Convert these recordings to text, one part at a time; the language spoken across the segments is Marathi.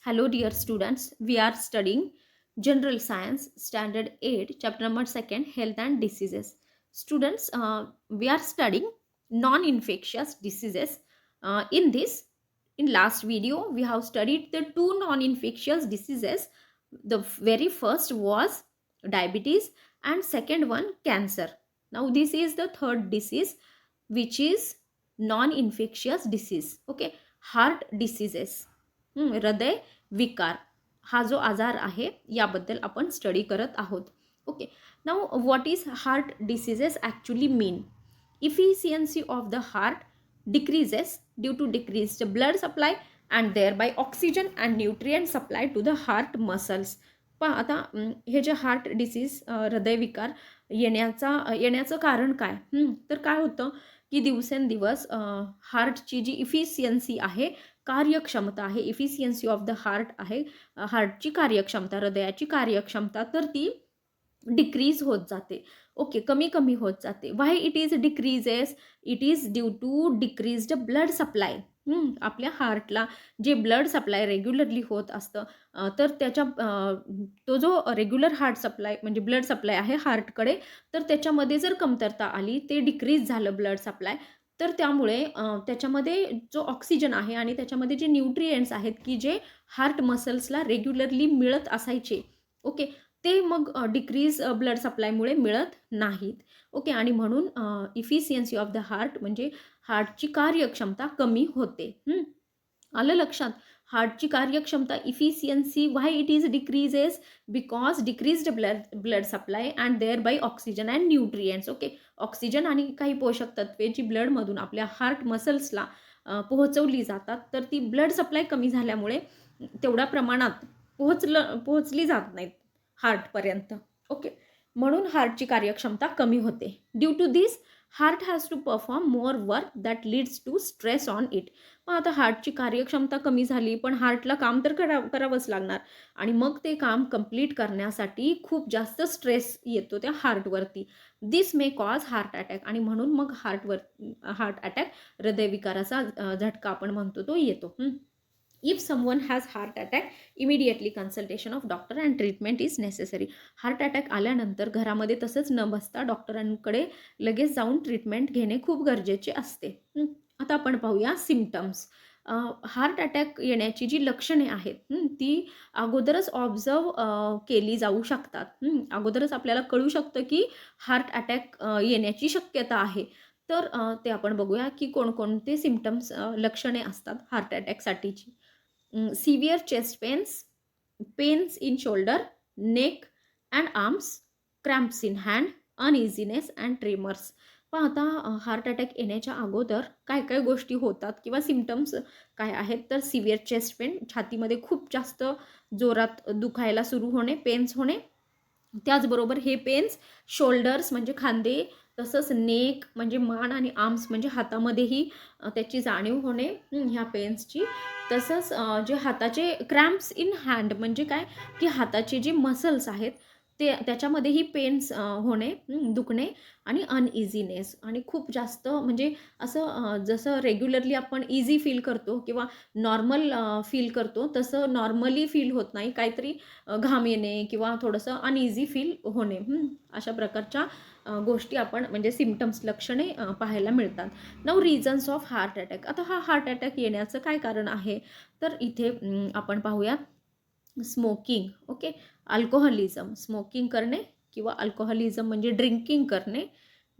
Hello, dear students. We are studying General Science, Standard 8, Chapter number 2, Health and Diseases. Students, we are studying non-infectious diseases. In last video, we have studied the two non-infectious diseases. The very first was diabetes, and second one cancer. Now, this is the third disease, which is non-infectious disease. Okay, heart diseases. हृदय विकार हा जो आजार आहे याबद्दल आपण स्टडी करत आहोत. Okay, now what is heart diseases actually mean? Efficiency of the heart decreases due to decrease blood supply and thereby oxygen and nutrient supply to the heart muscles. पण आता हे जे हार्ट डिसीज हृदयविकार येण्याचं कारण काय? तर काय होतं की दिवसेंदिवस हार्टची जी इफिशियन्सी आहे, कार्यक्षमता आहे, इफिशियन्सी ऑफ द हार्ट आहे, हार्टची कार्यक्षमता, हृदयाची कार्यक्षमता, तर ती डिक्रीज होत जाते. ओके, कमी कमी होत जाते. Why it is decreases? It is due to decreased blood supply. आपल्या हार्टला जे ब्लड सप्लाय रेग्युलरली होत असतं, तर तो जो रेग्युलर हार्ट सप्लाय म्हणजे ब्लड सप्लाय आहे हार्टकडे, तर त्याच्यामध्ये जर कमतरता आली, ते डिक्रीज झालं ब्लड सप्लाय, तर त्यामुळे त्याच्यामध्ये जो ऑक्सिजन आहे आणि त्याच्यामध्ये जे न्यूट्रिएंट्स आहेत की जे हार्ट मसल्सला रेग्युलरली मिळत असायचे, ओके, ते मग डिक्रीज ब्लड सप्लायमुळे मिळत नाहीत. ओके, आणि म्हणून इफिशियन्सी ऑफ द हार्ट म्हणजे हार्टची कार्यक्षमता कमी होते. आलं लक्षात? हार्टची कार्यक्षमता, efficiency, why it is decreases? Because decreased blood supply and thereby oxygen and nutrients. Okay, oxygen आणि काही पोषक तत्वे जी ब्लडमधून आपल्या हार्ट मसल्सला पोहोचवली जातात, तर ती ब्लड सप्लाय कमी झाल्यामुळे तेवढ्या प्रमाणात पोहोचली जात नाहीत हार्टपर्यंत. ओके, म्हणून हार्टची कार्यक्षमता कमी होते. Due to this heart has to perform more work that leads to stress on it. मग आता हार्टची कार्यक्षमता कमी झाली, पण हार्टला काम तर करावंच लागणार, आणि मग ते काम कंप्लीट करण्यासाठी खूप जास्त स्ट्रेस येतो त्या हार्टवरती. This may cause heart attack, आणि म्हणून मग हार्ट अटॅक, हृदयविकाराचा झटका आपण म्हणतो तो येतो. If someone has heart attack, immediately consultation of doctor and treatment is necessary. Heart attack आल्यानंतर घरामध्ये तसंच न बसता डॉक्टरांकडे लगेच जाऊन ट्रीटमेंट घेणे खूप गरजेचे असते. आता आपण पाहूया सिम्पटम्स. हार्ट अटॅक येण्याची जी लक्षणे आहेत, ती अगोदरच ऑब्झर्व केली जाऊ शकतात. अगोदरच आपल्याला कळू शकतं की हार्ट अटॅक येण्याची शक्यता आहे. तर ते आपण बघूया की कोणकोणते सिम्पटम्स, लक्षणे असतात हार्ट अटॅकसाठीची. Severe chest pains in shoulder, neck and arms, cramps in hand, uneasiness and tremors. पण आता हार्ट अटॅक येण्याच्या अगोदर काय काय गोष्टी होतात किंवा सिम्पटम्स काय आहेत? तर सिव्हिअर चेस्ट पेन, छातीमध्ये खूप जास्त जोरात दुखायला सुरू होणे, पेन्स होणे. त्याचबरोबर हे पेन्स शोल्डर्स म्हणजे खांदे, तसंच नेक म्हणजे मान, आणि आर्म्स म्हणजे हातामध्येही त्याची जाणीव होणे ह्या पेन्सची. तसंच जे हाताचे क्रॅम्प्स इन हँड म्हणजे काय, की हाताचे जे मसल्स आहेत त्याच्यामध्येही पेन्स होणे, दुखणे, आणि अनइझीनेस, आणि खूप जास्त म्हणजे असं जसं रेग्युलरली आपण इझी फील करतो किंवा नॉर्मल फील करतो, तसं नॉर्मली फील होत नाही. काहीतरी घाम येणे किंवा थोडंसं अनइझी फील होणे, अशा प्रकारच्या गोष्टी आपण म्हणजे सिम्पटम्स, लक्षणे पाहायला मिळतात. Now reasons of heart attack. आता हा हार्ट अटॅक येण्याचं काय कारण आहे? तर इथे आपण पाहूया स्मोकिंग. ओके, अल्कोहोलिझम, स्मोकिंग करणे किंवा अल्कोहोलिझम म्हणजे ड्रिंकिंग करणे.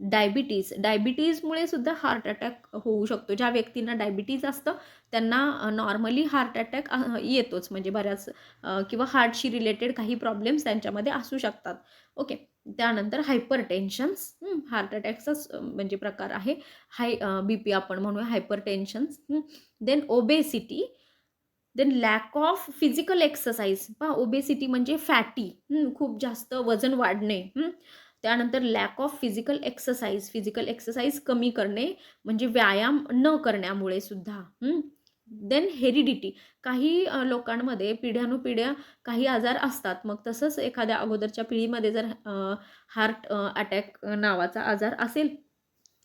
डायबिटीजमुळे सुद्धा हार्ट अटॅक होऊ शकतो. ज्या व्यक्तींना डायबिटीज असतं त्यांना नॉर्मली हार्ट अटॅक येतोच, म्हणजे बऱ्याच किंवा हार्टशी रिलेटेड काही प्रॉब्लेम्स त्यांच्यामध्ये असू शकतात. ओके, त्यानंतर हायपर टेन्शन्स, हार्ट अटॅकचाच म्हणजे प्रकार आहे. BP आपण म्हणूया hypertensions. Then obesity, then lack of physical exercise. पहा, ओबेसिटी म्हणजे फॅटी, खूप जास्त वजन वाढणे. त्यानंतर लॅक ऑफ फिजिकल एक्सरसाइज कमी करणे म्हणजे व्यायाम न करण्यामुळे सुद्धा. देन हेरिडिटी, काही लोकांमध्ये पिढ्यानुपिढ्या काही आजार असतात. मग तसंच एखाद्या अगोदरच्या पिढीमध्ये जर हार्ट अटॅक नावाचा आजार असेल,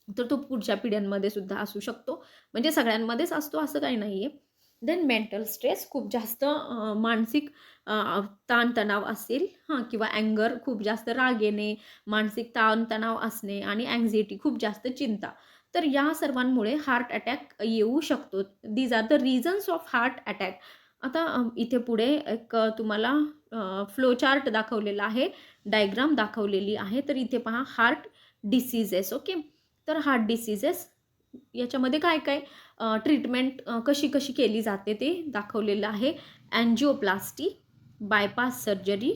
तर तो पुढच्या पिढ्यांमध्ये सुद्धा असू शकतो. म्हणजे सगळ्यांमध्येच असतो असं काही नाहीये. देन मेंटल स्ट्रेस, खूप जास्त मानसिक ताणतणाव असेल हां, किंवा अँगर, खूप जास्त राग येणे, मानसिक ताणतणाव असणे आणि अँक्झायटी, खूप जास्त चिंता. तर या सर्वांमुळे हार्ट अटॅक येऊ शकतो. These are the reasons of heart attack. आता इथे पुढे एक तुम्हाला फ्लो चार्ट दाखवलेला आहे, डायग्राम दाखवलेली आहे. तर इथे पहा हार्ट डिसीजेस. ओके. तर हार्ट डिसीजेस याच्यामध्ये काय-काय ट्रीटमेंट कशी-कशी केली जाते ते दाखवलेलं आहे. Angioplasty, bypass surgery,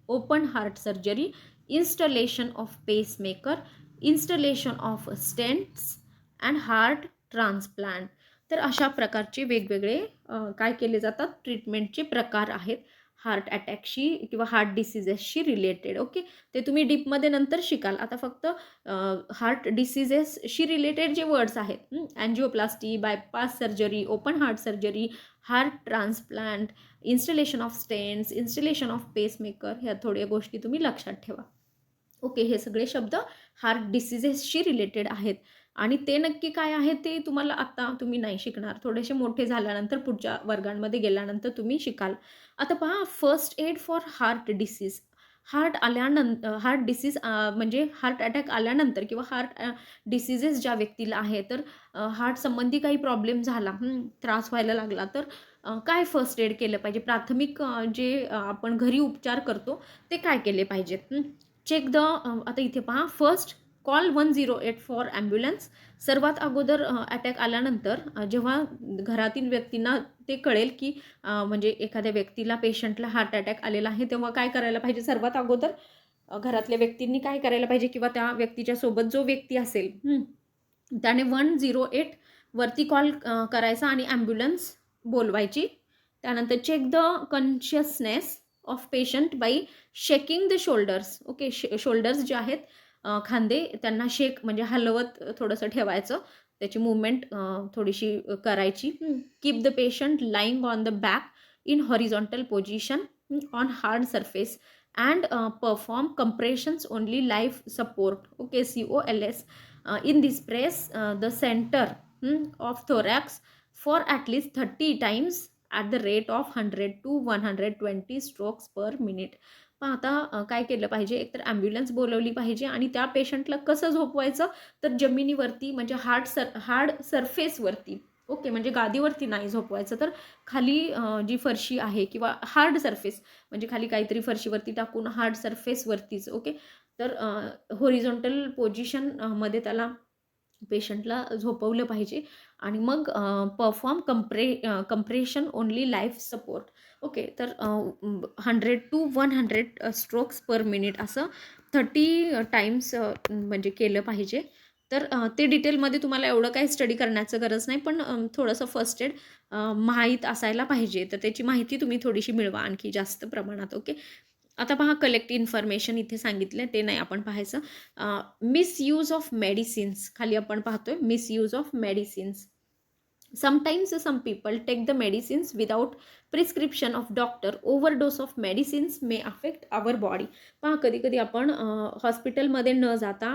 open heart surgery, installation of pacemaker, installation of stents and heart transplant. तर अशा प्रकारचे वेगवेगळे काय केले जातात, ट्रीटमेंटचे प्रकार आहेत हार्ट अटॅकशी किंवा हार्ट डिसीजेसशी रिलेटेड. ओके. ते तुम्ही डीपमध्ये नंतर शिकाल. आता फक्त हार्ट डिसीजेसशी रिलेटेड जे वर्ड्स आहेत, angioplasty, bypass surgery, open heart surgery, heart transplant, installation of stents, installation of pacemaker, ह्या थोड्या गोष्टी तुम्ही लक्षात ठेवा. ओके. हे सगळे शब्द हार्ट डिसीजेसशी रिलेटेड आहेत आणि ते नक्की काय आहे ते तुम्हाला आता तुम्ही नाही शिकणार. थोडेसे मोठे झाल्यानंतर पुढच्या वर्गांमध्ये गेल्यानंतर तुम्ही शिकाल. आता पहा, first aid for heart disease. Heart disease म्हणजे हार्ट अटॅक आल्यानंतर किंवा हार्ट डिसीजेस ज्या व्यक्तीला आहे, तर हार्ट संबंधी काही प्रॉब्लेम झाला, त्रास व्हायला लागला, तर काय फर्स्ट एड केलं पाहिजे? प्राथमिक जे आपण घरी उपचार करतो ते काय केले पाहिजेत? चेक द आता इथे पहा, फर्स्ट कॉल 108 फॉर ॲम्ब्युलन्स. सर्वात अगोदर अटॅक आल्यानंतर जेव्हा घरातील व्यक्तींना ते कळेल की म्हणजे एखाद्या व्यक्तीला, पेशंटला हार्ट अटॅक आलेला आहे, तेव्हा काय करायला पाहिजे? सर्वात अगोदर घरातल्या व्यक्तींनी काय करायला पाहिजे किंवा त्या व्यक्तीच्या सोबत जो व्यक्ती असेल, त्याने 108 वरती कॉल करायचा आणि ॲम्ब्युलन्स बोलवायची. त्यानंतर check the consciousness of patient by shaking the shoulders. Okay. Shoulders जे आहेत, खांदे, त्यांना शेक म्हणजे हलवत थोडंसं ठेवायचं. त्याची मूव्हमेंट थोडीशी करायची. Keep the patient lying on the back in horizontal position on hard surface and perform compressions only life support. Okay. COLS. In this press the center of thorax for at least 30 times at the rate of 100 to 120 strokes per minute. मग आता काय केलं पाहिजे? एकतर ॲम्ब्युलन्स बोलवली पाहिजे आणि त्या पेशंटला कसं झोपवायचं? तर जमिनीवरती, म्हणजे हार्ड सरफेसवरती. ओके. म्हणजे गादीवरती नाही झोपवायचं, तर खाली जी फरशी आहे किंवा हार्ड सरफेस, म्हणजे खाली काहीतरी फरशीवरती टाकून हार्ड सरफेसवरतीच. ओके. तर हॉरिझॉन्टल पोझिशनमध्ये त्याला, पेशंटला झोपवलं पाहिजे आणि मग perform compression only life support. Okay. तर 100 टू 100 स्ट्रोक्स पर मिनिट असं 30 टाईम्स म्हणजे केलं पाहिजे. तर ते डिटेलमध्ये तुम्हाला एवढं काही स्टडी करण्याचं गरज नाही, पण थोडंसं फर्स्ट एड माहीत असायला पाहिजे. तर त्याची माहिती तुम्ही थोडीशी मिळवा आणखी जास्त प्रमाणात. ओके. आता पहा, कलेक्ट इन्फॉर्मेशन इथे सांगितलं, ते नाही आपण पाहायचं. मिसयूज ऑफ मेडिसिन्स खाली आपण पाहतोय, misuse of medicines. Sometimes some people take the medicines without prescription of doctor. Overdose of medicines may affect our body. पहा, कधी-कधी आपण हॉस्पिटलमध्ये न जाता,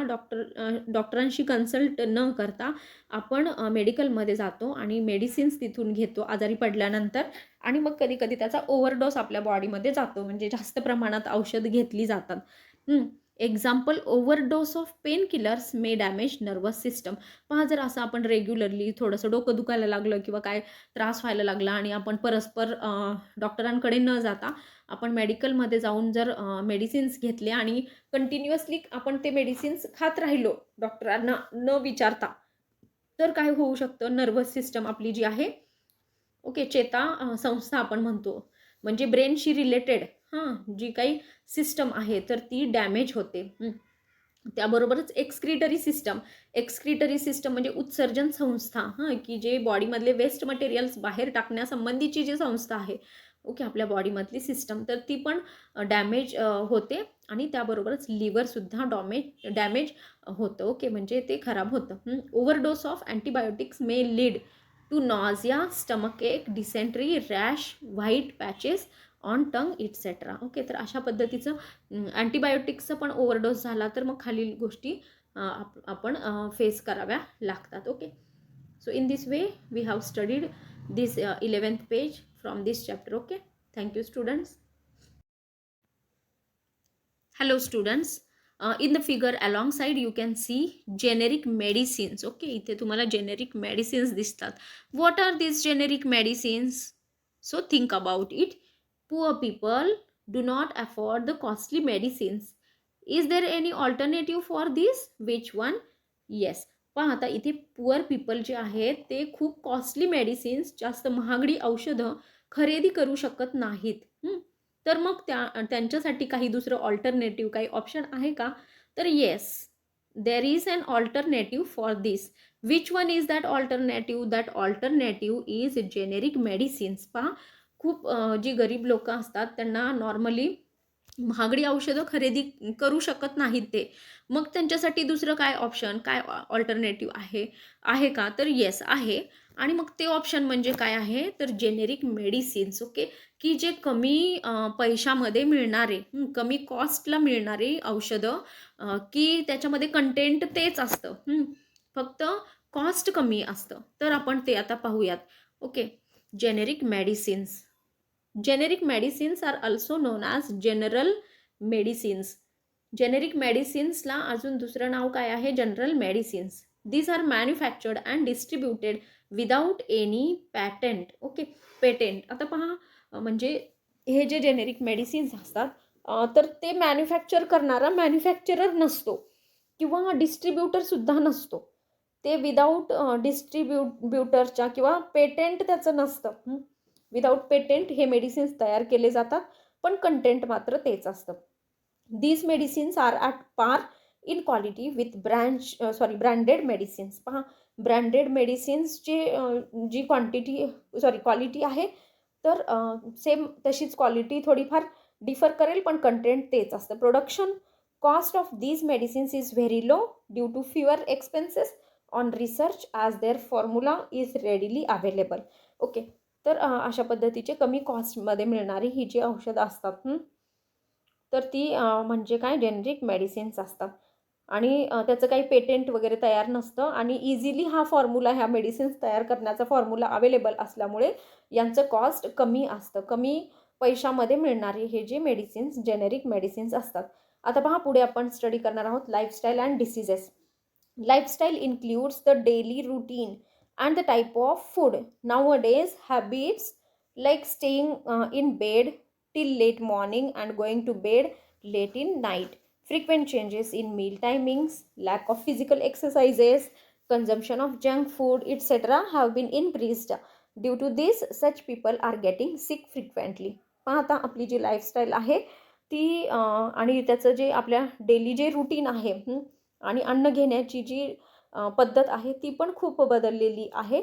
डॉक्टरांशी कन्सल्ट न करता आपण मेडिकलमध्ये जातो आणि मेडिसिन्स तिथून घेतो आजारी पडल्यानंतर, आणि मग कधी-कधी त्याचा ओव्हरडोस आपल्या बॉडीमध्ये जातो, म्हणजे जास्त प्रमाणात औषध घेतली जातात. Example, overdose of pain killers may damage nervous system. पहा, जर असं आपण रेग्युलरली थोडंसं डोकं दुखायला लागलं किंवा काय त्रास व्हायला लागला आणि आपण परस्पर डॉक्टरांकडे न जाता आपण मेडिकलमध्ये जाऊन जर मेडिसिन्स घेतले आणि कंटिन्युअसली आपण ते मेडिसिन्स खात राहिलो डॉक्टरांना न विचारता, तर काय होऊ शकतं? नर्वस सिस्टम आपली जी आहे, ओके, संस्था आपण म्हणतो, म्हणजे ब्रेनशी रिलेटेड जी काही सिस्टम आहे, तर ती डॅमेज होते. त्याबरोबरच एक्सक्रिटरी सिस्टम म्हणजे उत्सर्जन संस्था, की जे बॉडीमधले वेस्ट मटेरियल्स बाहेर टाकण्यासंबंधीची जी संस्था आहे, ओके, आपल्या बॉडीमधली सिस्टम, तर ती पण डॅमेज होते आणि त्याबरोबरच लिव्हरसुद्धा डॅमेज होतं. ओके. म्हणजे ते खराब होतं. Overdose of antibiotics may lead to nausea, stomach ache, dysentery, rash, white patches on tongue etcetera. Okay. तर अशा पद्धतीचं अँटीबायोटिक्सचं पण ओव्हरडोस झाला तर मग खालील गोष्टी आपण फेस कराव्या लागतात. Okay. So in this way we have studied this 11th page from this chapter. Okay, thank you students. Hello students. In the figure alongside you can see generic medicines. Okay, इथे तुम्हाला generic medicines दिसतात. What are these generic medicines? So think about it. Poor people do not afford the costly medicines. Is there any alternative for this? Which one? Yes. पहा आता इथे पुअर पीपल जे आहेत ते खूप कॉस्टली मेडिसिन्स, जास्त महागडी औषधं खरेदी करू शकत नाहीत. तर मग त्यांच्यासाठी काही दुसरं ऑल्टरनेटिव्ह काही ऑप्शन आहे का? तर yes, there is an alternative for this. Which one is that alternative? That alternative is generic medicines. पहा, खूप जी गरीब लोक असतात त्यांना नॉर्मली महागडी औषधं खरेदी करू शकत नाहीत ते. मग त्यांच्यासाठी दुसरं काय ऑप्शन, काय ऑल्टरनेटिव्ह आहे का? तर येस आहे. आणि मग ते ऑप्शन म्हणजे काय आहे? तर जेनेरिक मेडिसिन्स. ओके, की जे कमी पैशामध्ये मिळणारे, कमी कॉस्टला मिळणारी औषधं, की त्याच्यामध्ये कंटेंट तेच असतं, फक्त कॉस्ट कमी असतं. तर आपण ते आता पाहूयात. Okay, generic medicines. Generic medicines are also known as general medicines. Generic medicines ला अजून दुसरं नाव काय आहे? General medicines. These are manufactured and distributed without any patent. Okay, patent. आता पहा, म्हणजे हे जे जेनेरिक मेडिसिन्स असतात, तर ते मॅन्युफॅक्चर करणारा मॅन्युफॅक्चरर नसतो किंवा डिस्ट्रीब्युटर सुद्धा नसतो. ते विदाऊट डिस्ट्रीब्युटरच्या किंवा पेटेंट त्याचं नसतं. विदाउट पेटेंट हे मेडिसिन्स तयार केले जातात, पण कंटेंट मात्र तेच असतं. दीज मेडिसिन्स आर ॲट पार in quality with branded medicines. पहा, ब्रँडेड मेडिसिन्सची जी क्वालिटी आहे, तर सेम तशीच क्वालिटी थोडीफार डिफर करेल, पण कंटेंट तेच असतं. Production cost of these medicines is very low due to fewer expenses on research as their formula is readily available. Okay, तर अशा पद्धतीचे कमी कॉस्टमध्ये मिळणारी ही जी औषधं असतात, तर ती म्हणजे काय? जेनेरिक मेडिसिन्स असतात. आणि त्याचं काही पेटेंट वगैरे तयार नसतं आणि इझिली हा फॉर्म्युला, ह्या मेडिसिन्स तयार करण्याचा फॉर्म्युला अवेलेबल असल्यामुळे यांचं कॉस्ट कमी असतं. कमी पैशामध्ये मिळणारे हे जे मेडिसिन्स जेनेरिक मेडिसिन्स असतात. आता पहा, पुढे आपण स्टडी करणार आहोत lifestyle and diseases. Lifestyle includes the daily routine and the type of food. Nowadays, habits like staying in bed till late morning and going to bed late in night, frequent changes in meal timings, lack of physical exercises, consumption of junk food, etc. have been increased. Due to this, such people are getting sick frequently. आता आपली जी लाईफस्टाईल आहे ती आणि त्याचं जे आपल्या डेली जे रुटीन आहे, आणि अन्न घेण्याची जी पद्धत आहे ती पण खूप बदललेली आहे.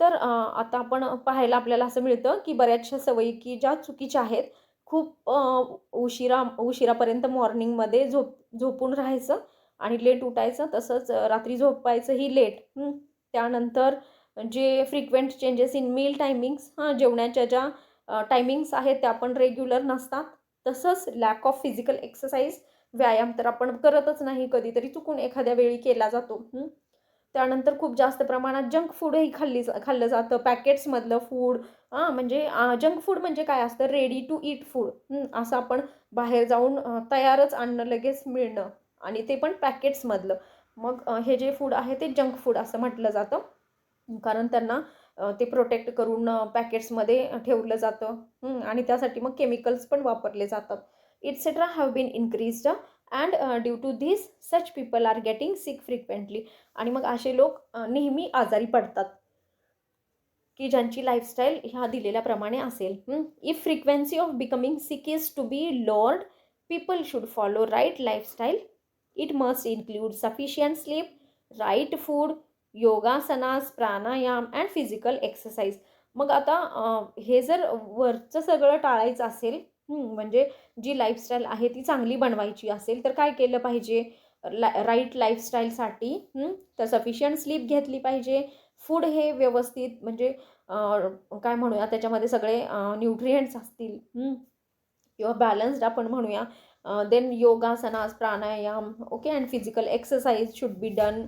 तर आता आपण पाहायला आपल्याला असं मिळतं की बऱ्याचशा सवयी की ज्या चुकीच्या आहेत, खूप उशिरापर्यंत मॉर्निंगमध्ये झोपून राहायचं आणि लेट उठायचं, तसंच रात्री झोपायचंही लेट. त्यानंतर जे frequent changes in meal timings, जेवणाच्या ज्या टायमिंग्स आहेत त्या पण रेग्युलर नसतात. तसंच लॅक ऑफ फिजिकल एक्सरसाइज, व्यायाम तर आपण करतच नाही, कधीतरी चुकून एखाद्या वेळी केला जातो. त्यानंतर खूप जास्त प्रमाणात जंक फूडही खाल्लं जातं, पॅकेट्समधलं फूड. म्हणजे जंक फूड म्हणजे काय असतं? Ready to eat food. असं आपण बाहेर जाऊन तयारच अन्न लगेच मिळणं, आणि ते पण पॅकेट्समधलं. मग हे जे फूड आहे ते जंक फूड असं म्हटलं जातं, कारण त्यांना ते प्रोटेक्ट करून पॅकेट्समध्ये ठेवलं जातं, आणि त्यासाठी मग केमिकल्स पण वापरले जातात. Etcetera have been increased and due to this such people are getting sick frequently. आणि मग असे लोक नेहमी आजारी पडतात की ज्यांची लाईफस्टाईल ह्या दिलेल्याप्रमाणे असेल. If frequency of becoming sick is to be lowered, people should follow right lifestyle. It must include sufficient sleep, right food, yogasanas, pranayama and physical exercise. मग आता हे जर वरचं सगळं टाळायचं असेल, म्हणजे जी लाईफस्टाईल आहे ती चांगली बनवायची असेल, तर काय केलं पाहिजे? राईट लाईफस्टाईलसाठी तर सफिशियंट स्लीप घेतली पाहिजे. फूड हे व्यवस्थित, म्हणजे काय म्हणूया, त्याच्यामध्ये सगळे न्यूट्रिएंट्स असतील, किंवा बॅलन्स्ड आपण म्हणूया. Then yogasanas, pranayama, okay, and physical exercise should be done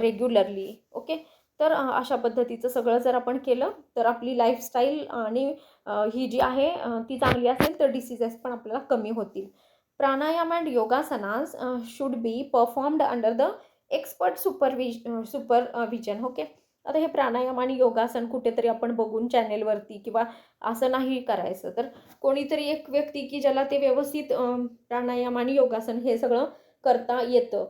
regularly. Okay, तर अशा पद्धतीचं सगळं जर आपण केलं तर आपली लाईफस्टाईल आणि ही जी आहे ती चांगली असेल तर डिसीजेस पण आपल्याला कमी होतील. Pranayama and yogasanas should be performed under the expert supervision. Okay. आता हे प्राणायाम आणि योगासन कुठेतरी आपण बघून चॅनेलवरती किंवा असं नाही करायचं, तर कोणीतरी एक व्यक्ती की ज्याला ते व्यवस्थित प्राणायाम आणि योगासन हे सगळं करता येतं,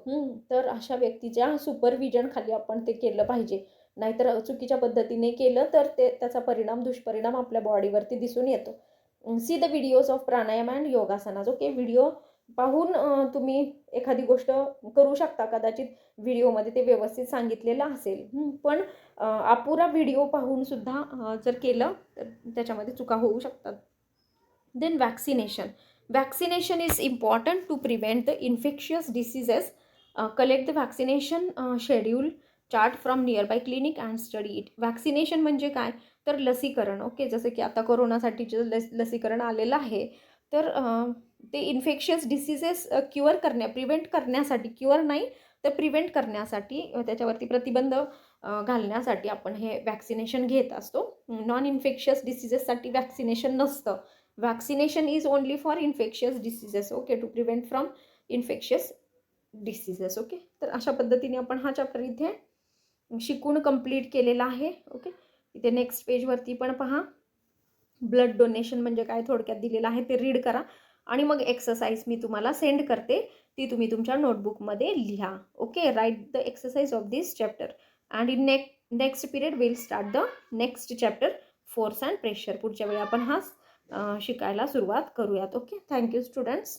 तर अशा व्यक्तीच्या सुपरविजन खाली आपण ते केलं पाहिजे. नाहीतर चुकीच्या पद्धतीने केलं तर त्याचा दुष्परिणाम आपल्या बॉडीवरती दिसून येतो. See the videos of pranayama and yogasanas. Okay. Video पाहून तुम्ही एखादी गोष्ट करू शकता. कदाचित व्हिडिओमध्ये ते व्यवस्थित सांगितलेलं असेल, पण अपुरा व्हिडिओ पाहून सुद्धा जर केलं तर त्याच्यामध्ये चुका होऊ शकतात. Then vaccination. Vaccination is important to prevent the infectious diseases. Collect the vaccination schedule chart from nearby clinic and study it. Vaccination म्हणजे काय, तर लसीकरण. ओके. जसं की आता कोरोनासाठीचं लसीकरण आलेलं आहे, तर ते इन्फेक्शियस डिसीजेस प्रिव्हेंट करण्यासाठी, क्युअर नाही तर प्रिव्हेंट करण्यासाठी, त्याच्यावरती प्रतिबंध घालण्यासाठी आपण हे वॅक्सिनेशन घेत असतो. नॉन इन्फेक्शियस डिसीजेससाठी वॅक्सिनेशन नसतं. Vaccination is only for infectious diseases. Okay. To prevent from infectious diseases. Okay. तर अशा पद्धतीने आपण हा चॅप्टर इथे शिकून कंप्लीट केलेला आहे. ओके. इथे नेक्स्ट पेजवरती पण पहा, ब्लड डोनेशन म्हणजे काय थोडक्यात दिलेलं आहे, ते रीड करा आणि मग एक्सरसाइज मी तुम्हाला सेंड करते, ती तुम्ही तुमच्या नोटबुकमध्ये लिहा. Okay. Write the exercise of this chapter and in next period will start the next chapter, force and pressure. पुढच्या वेळी आपण हा शिकायला सुरुवात करूयात. ओके. Thank you students.